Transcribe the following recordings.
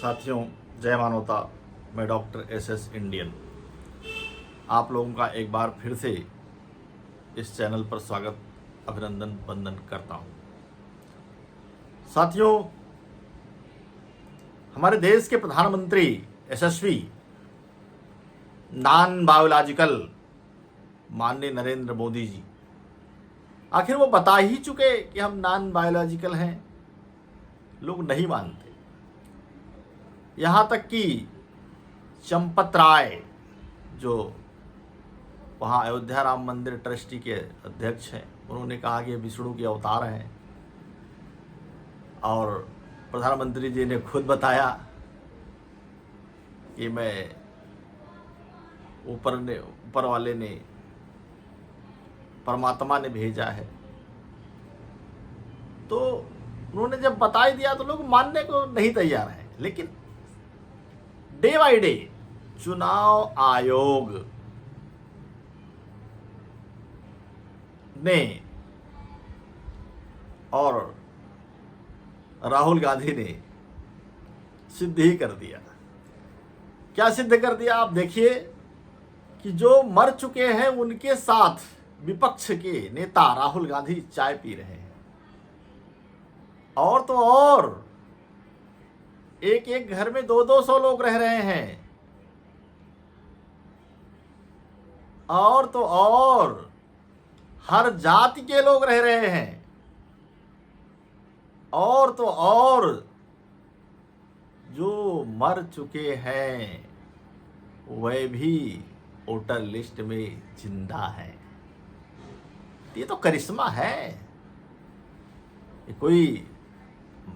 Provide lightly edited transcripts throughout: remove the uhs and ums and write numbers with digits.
साथियों, जय मानवता। मैं डॉक्टर एस इंडियन आप लोगों का एक बार फिर से इस चैनल पर स्वागत, अभिनंदन, वंदन करता हूं। साथियों, हमारे देश के प्रधानमंत्री यशस्वी नॉन बायोलॉजिकल माननीय नरेंद्र मोदी जी आखिर वो बता ही चुके कि हम नॉन बायोलॉजिकल हैं। लोग नहीं मानते। यहाँ तक कि चंपत राय, जो वहाँ अयोध्या राम मंदिर ट्रस्टी के अध्यक्ष हैं, उन्होंने कहा कि ये विष्णु के अवतार हैं। और प्रधानमंत्री जी ने खुद बताया कि मैं ऊपर वाले ने, परमात्मा ने भेजा है। तो उन्होंने जब बता ही दिया तो लोग मानने को नहीं तैयार हैं। लेकिन डे बाय डे चुनाव आयोग ने और राहुल गांधी ने सिद्ध ही कर दिया। क्या सिद्ध कर दिया? आप देखिए कि जो मर चुके हैं उनके साथ विपक्ष के नेता राहुल गांधी चाय पी रहे हैं। और तो और एक एक घर में 200 लोग रह रहे हैं। और तो और हर जाति के लोग रह रहे हैं। और तो और जो मर चुके हैं वह भी वोटर लिस्ट में जिंदा है। ये तो करिश्मा है। ये कोई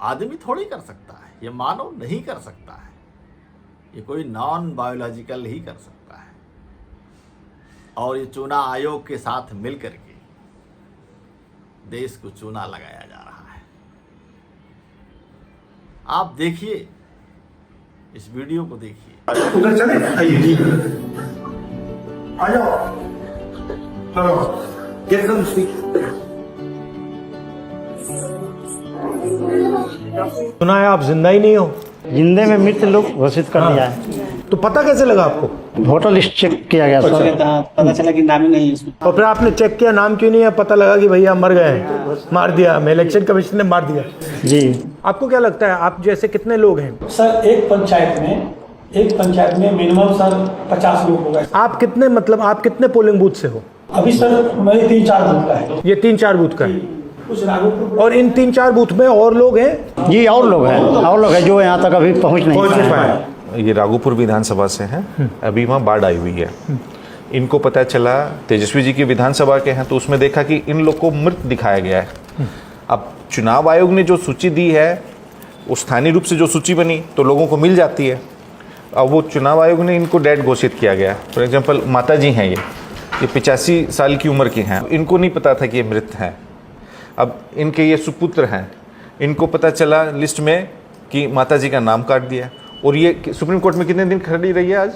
आदमी थोड़ी कर सकता है, ये मानव नहीं कर सकता है, ये कोई नॉन बायोलॉजिकल ही कर सकता है। और ये चुनाव आयोग के साथ मिलकर के देश को चूना लगाया जा रहा है। आप देखिए, इस वीडियो को देखिए। उधर चले, आइए, आ जाओ, चलो, get them speak. सुना है आप जिंदा ही नहीं हो। जिंदे में मृत लोग घोषित कर दिया है। तो पता कैसे लगा आपको? वोटर लिस्ट चेक किया गया पता चला कि नाम ही नहीं है इसमें। और फिर आपने चेक किया, नाम क्यों नहीं है? पता लगा कि भैया मर गए हैं, मार दिया हमें, इलेक्शन कमीशन ने मार दिया। जी। आपको क्या लगता है, आप जैसे कितने लोग हैं? सर एक पंचायत में मिनिमम सर 50 लोग हो गए। आप कितने, मतलब आप कितने पोलिंग बूथ से हो? अभी सर मेरे 3-4 बूथ का है। ये 3-4 बूथ का है। कुछ राघोपुर और इन 3-4 बूथ में और लोग हैं? जी, और लोग हैं जो यहाँ तक अभी पहुँच नहीं पाए। ये राघोपुर विधानसभा से हैं। अभी वहाँ बाढ़ आई हुई है। इनको पता चला तेजस्वी जी की विधानसभा के हैं, तो उसमें देखा कि इन लोग को मृत दिखाया गया है। अब चुनाव आयोग ने जो सूची दी है, वो स्थानीय रूप से जो सूची बनी तो लोगों को मिल जाती है। अब वो चुनाव आयोग ने इनको डेड घोषित किया गया। फॉर एग्जाम्पल माता जी हैं, ये 85 साल की उम्र की हैं। इनको नहीं पता था कि ये मृत हैं। अब इनके ये सुपुत्र हैं, इनको पता चला लिस्ट में कि माता जी का नाम काट दिया। और ये सुप्रीम कोर्ट में कितने दिन खड़ी रही है? आज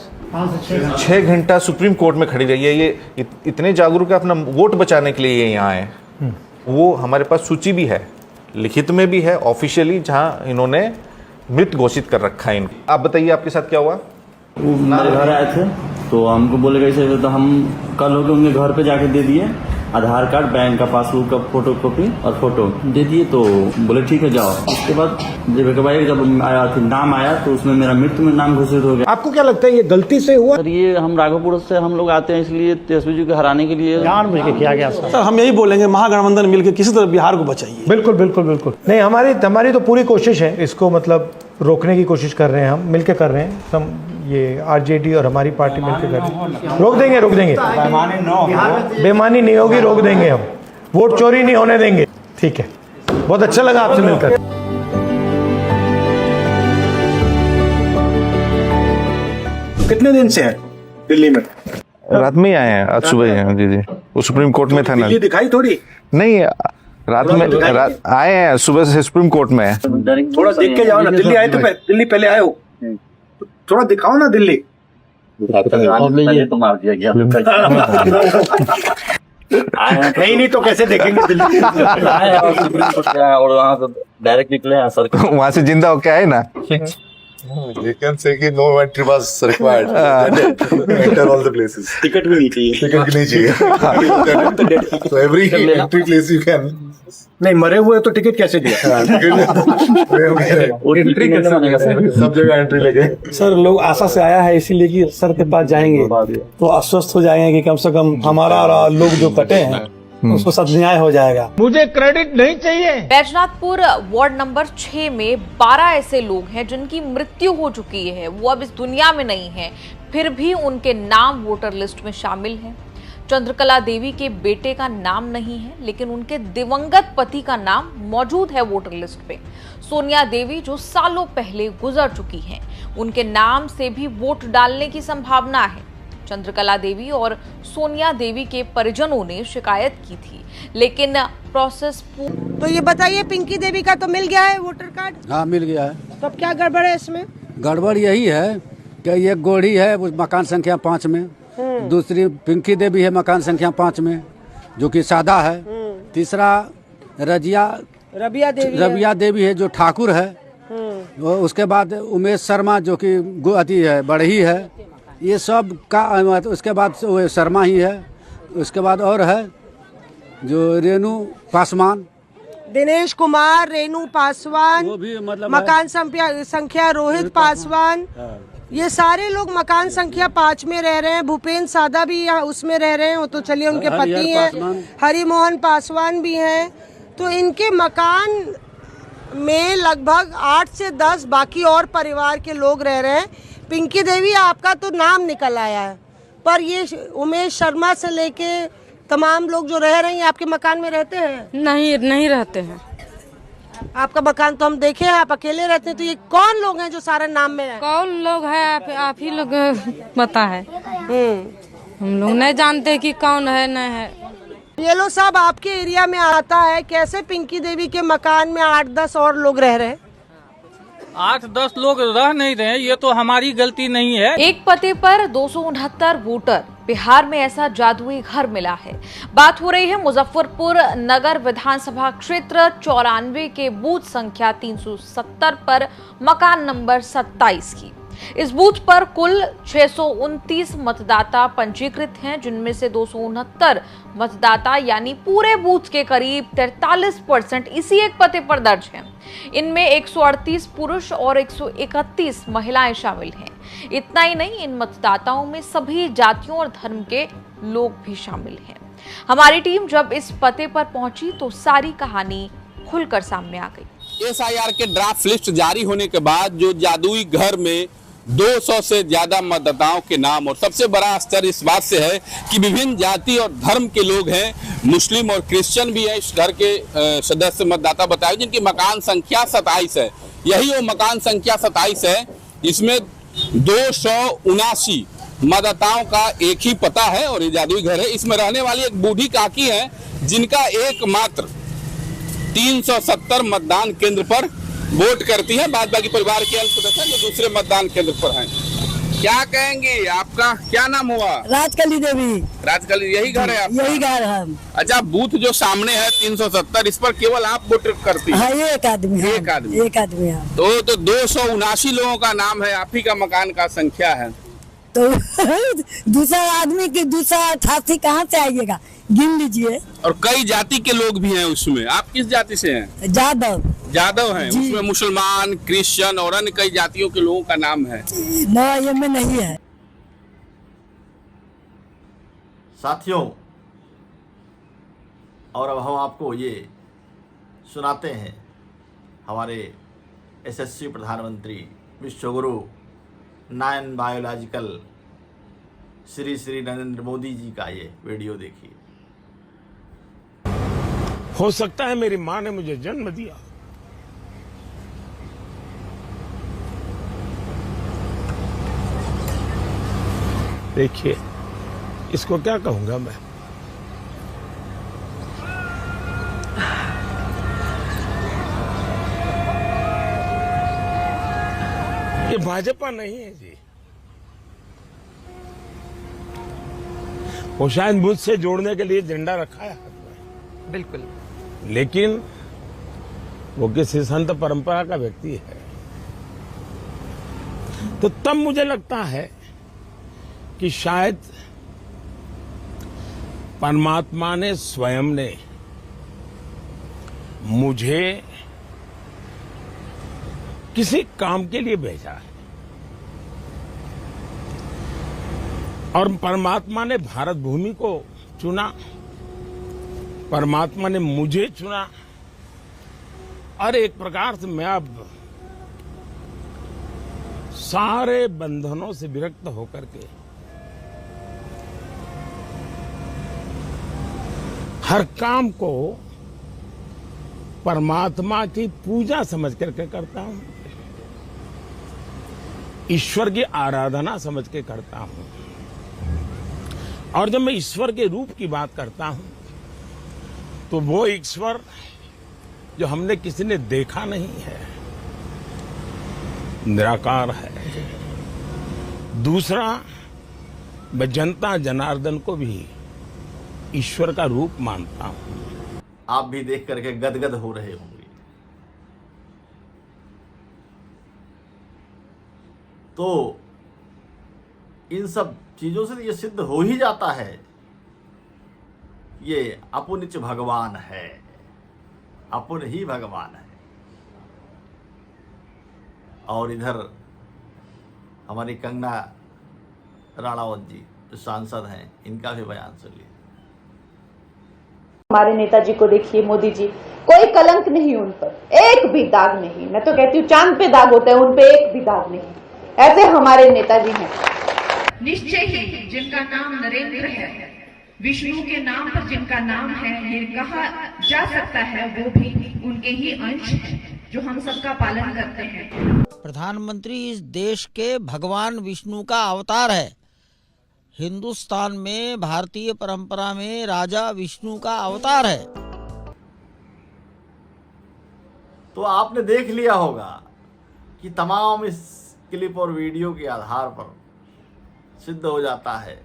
6 घंटा सुप्रीम कोर्ट में खड़ी रही है। ये इतने जागरूक है, अपना वोट बचाने के लिए ये यहाँ आए। वो हमारे पास सूची भी है, लिखित में भी है, ऑफिशियली, जहाँ इन्होंने मृत घोषित कर रखा है इनको। आप बताइए, आपके साथ क्या हुआ? वो मेरे घर आए थे तो हमको बोले कैसे, तो हम कल होकर उनके घर पे जाके दे दिए आधार कार्ड, बैंक का पासबुक का फोटो कॉपी और फोटो दे दिए। तो बोले ठीक है जाओ। उसके बाद जब आया थी नाम आया तो उसमें मेरा मृत्यु में नाम घोषित हो गया। आपको क्या लगता है, ये गलती से हुआ? सर ये हम राघोपुर से हम लोग आते हैं, इसलिए तेजस्वी जी को हराने के लिए जानबूझ के किया गया। सर हम यही बोलेंगे, महागठबंधन मिलकर किसी तरह बिहार को बचाइए। बिल्कुल बिल्कुल बिल्कुल। नहीं, हमारी तो पूरी कोशिश है, इसको मतलब रोकने की कोशिश कर रहे हैं, हम मिलकर कर रहे हैं। हम ये आरजेडी और हमारी पार्टी मिलकर कर रहे हैं। रोक देंगे। बेईमानी नहीं होगी, रोक देंगे हम। वोट चोरी नहीं होने देंगे। ठीक है, बहुत अच्छा लगा आपसे मिलकर। कितने दिन से है दिल्ली में? रात में ही आए हैं, आज सुबह हैं। जी। वो सुप्रीम कोर्ट में था ना। दिल्ली दिखाई थोड़ी नहीं, रात आए हैं, सुबह से सुप्रीम कोर्ट में है। थोड़ा देख के जाओ ना। दिल्ली आए तो दिल्ली पहले आए हो, तो थोड़ा दिखाओ ना दिल्ली। नहीं तो कैसे देखेंगे दिल्ली? और वहाँ से डायरेक्ट निकले हैं सर। वहाँ से जिंदा होके आए ना। You can say कि no entry was required. Enter all the places. Ticket भी नहीं चाहिए। टिकट नहीं चाहिए। So every entry place you can. नहीं मरे हुए तो टिकट कैसे दिया? एंट्री कैसे बनेगा? सब जगह एंट्री लेके। सर लोग आशा से आया है इसीलिए कि सर के पास जाएंगे तो आश्वस्त हो जाएंगे कि कम से कम हमारा लोग जो कटे हैं उसको सब न्याय हो जाएगा। मुझे क्रेडिट नहीं चाहिए। बैजनाथपुर वार्ड नंबर 6 में 12 ऐसे लोग हैं जिनकी मृत्यु हो चुकी है, वो अब इस दुनिया में नहीं है, फिर भी उनके नाम वोटर लिस्ट में शामिल हैं। चंद्रकला देवी के बेटे का नाम नहीं है, लेकिन उनके दिवंगत पति का नाम मौजूद है वोटर लिस्ट पे। सोनिया देवी जो सालों पहले गुजर चुकी हैं, उनके नाम से भी वोट डालने की संभावना है। चंद्रकला देवी और सोनिया देवी के परिजनों ने शिकायत की थी, लेकिन प्रोसेस तो ये बताइए, पिंकी देवी का तो मिल गया है वोटर कार्ड? हाँ मिल गया है। तब क्या गड़बड़ है इसमें? गड़बड़ यही है कि ये गोढ़ी है वो मकान संख्या 5 में, दूसरी पिंकी देवी है मकान संख्या 5 में जो कि सादा है, तीसरा रबिया देवी है जो ठाकुर है, उसके बाद उमेश शर्मा जो कि अति है बढ़ी है, ये सब का उसके बाद शर्मा ही है। उसके बाद और है जो रेणु पासवान, दिनेश कुमार, रेणु पासवान, वो भी मतलब मकान संख्या रोहित पासवान, ये सारे लोग मकान संख्या 5 में रह रहे हैं। भूपेंद्र सादा भी यहाँ उसमें रह रहे हैं, वो तो चलिए उनके पति हैं। हरिमोहन पासवान भी हैं। तो इनके मकान में लगभग 8 से 10 बाकी और परिवार के लोग रह रहे हैं। पिंकी देवी आपका तो नाम निकल आया है, पर ये उमेश शर्मा से लेके तमाम लोग जो रह रहे हैं आपके मकान में रहते हैं? नहीं रहते हैं। आपका मकान तो हम देखे हैं, आप अकेले रहते हैं। तो ये कौन लोग हैं जो सारे नाम में हैं? कौन लोग है आप ही लोग पता है, हम लोग नहीं जानते कि कौन है नहीं है। ये लोग सब आपके एरिया में आता है, कैसे पिंकी देवी के मकान में 8-10 और लोग रह रहे हैं? 8-10 लोग रह नहीं रहे, ये तो हमारी गलती नहीं है। एक पते पर 269 वोटर, बिहार में ऐसा जादुई घर मिला है। बात हो रही है मुजफ्फरपुर नगर विधानसभा क्षेत्र 94 के बूथ संख्या 370 पर मकान नंबर 27 की। इस बूथ पर कुल 629 मतदाता पंजीकृत हैं, जिनमें से 269 मतदाता यानी पूरे बूथ के करीब 43% इसी एक पते पर दर्ज हैं। इनमें 138 पुरुष और 131 महिलाएं शामिल हैं। इतना ही नहीं, इन मतदाताओं में सभी जातियों और धर्म के लोग भी शामिल हैं। हमारी टीम जब इस पते पर पहुंची तो सारी कहानी खुलकर सामने आ गई। SIR के ड्राफ्ट लिस्ट जारी होने के बाद जो जादुई घर में 200 से ज्यादा मतदाताओं के नाम, और सबसे बड़ा आश्चर्य इस बात से है कि विभिन्न जाति और धर्म के लोग हैं, मुस्लिम और क्रिश्चियन भी हैं इस घर के सदस्य मतदाता बताए, जिनकी मकान संख्या 27 है। यही वो मकान संख्या 27 है। इसमें 279 मतदाताओं का एक ही पता है और ये जादुई घर है। इसमें रहने वाली एक बूढ़ी काकी है जिनका एकमात्र 370 मतदान केंद्र पर वोट करती है। बाद बाकी परिवार के अन्य सदस्य जो दूसरे मतदान केंद्र पर हैं। क्या कहेंगे, आपका क्या नाम हुआ? राजकली देवी। राजकली, यही घर है आपका? यही घर है। अच्छा, बूथ जो सामने है 370, इस पर केवल आप वोट करती हैं? हाँ, एक आदमी है। एक आदमी है। तो 279 लोगों का नाम है, आप ही का मकान का संख्या है। तो दूसरा आदमी की 288 कहाँ से आइएगा, गिन लीजिए। और कई जाति के लोग भी हैं उसमें। आप किस जाति से हैं? जादव हैं। उसमें मुसलमान, क्रिश्चियन और अन्य कई जातियों के लोगों का नाम है। ये में नहीं है। साथियों, और अब हम आपको ये सुनाते हैं हमारे यशस्वी प्रधानमंत्री विश्वगुरु 9 बायोलॉजिकल श्री नरेंद्र मोदी जी का ये वीडियो देखिए। हो सकता है मेरी माँ ने मुझे जन्म दिया, देखिए इसको क्या कहूंगा मैं। ये भाजपा नहीं है जी, वो शायद मुझसे जोड़ने के लिए झंडा रखा है हाथ में, बिल्कुल, लेकिन वो किसी संत परंपरा का व्यक्ति है। तो तब मुझे लगता है कि शायद परमात्मा ने स्वयं ने मुझे किसी काम के लिए भेजा है और परमात्मा ने भारत भूमि को चुना, परमात्मा ने मुझे चुना और एक प्रकार से मैं अब सारे बंधनों से विरक्त होकर के हर काम को परमात्मा की पूजा समझ करके करता हूं, ईश्वर की आराधना समझ के करता हूं। और जब मैं ईश्वर के रूप की बात करता हूं तो वो ईश्वर जो हमने किसी ने देखा नहीं है, निराकार है। दूसरा, मैं जनता जनार्दन को भी ईश्वर का रूप मानता हूं। आप भी देख करके गदगद हो रहे होंगे। तो इन सब चीजों से ये सिद्ध हो ही जाता है, ये अपुनिच भगवान है, अपुन ही भगवान है। और इधर हमारी कंगना राणावत जी जो सांसद हैं, इनका भी बयान सुनिए। हमारे नेताजी को देखिए, मोदी जी, कोई कलंक नहीं उन पर, एक भी दाग नहीं। मैं तो कहती हूँ चांद पे दाग होता है, उन पे एक भी दाग नहीं। ऐसे हमारे नेताजी हैं। निश्चय ही जिनका नाम नरेंद्र है, विष्णु के नाम पर जिनका नाम है, ये कहा जा सकता है वो भी उनके ही अंश हैं जो हम सबका पालन करते हैं। प्रधानमंत्री इस देश के भगवान विष्णु का अवतार है। हिंदुस्तान में भारतीय परंपरा में राजा विष्णु का अवतार है। तो आपने देख लिया होगा कि तमाम इस क्लिप और वीडियो के आधार पर सिद्ध हो जाता है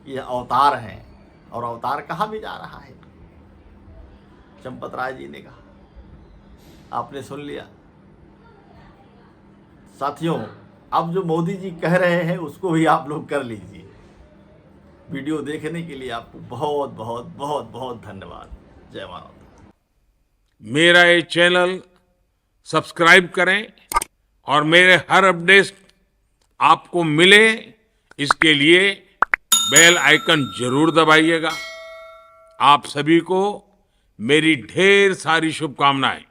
ये अवतार हैं। और अवतार कहा भी जा रहा है, चंपत राय जी ने कहा, आपने सुन लिया। साथियों, अब जो मोदी जी कह रहे हैं उसको भी आप लोग कर लीजिए। वीडियो देखने के लिए आपको बहुत बहुत बहुत बहुत धन्यवाद। जय मानवता। मेरा ये चैनल सब्सक्राइब करें और मेरे हर अपडेट आपको मिले, इसके लिए बेल आइकन जरूर दबाइएगा। आप सभी को मेरी ढेर सारी शुभकामनाएं।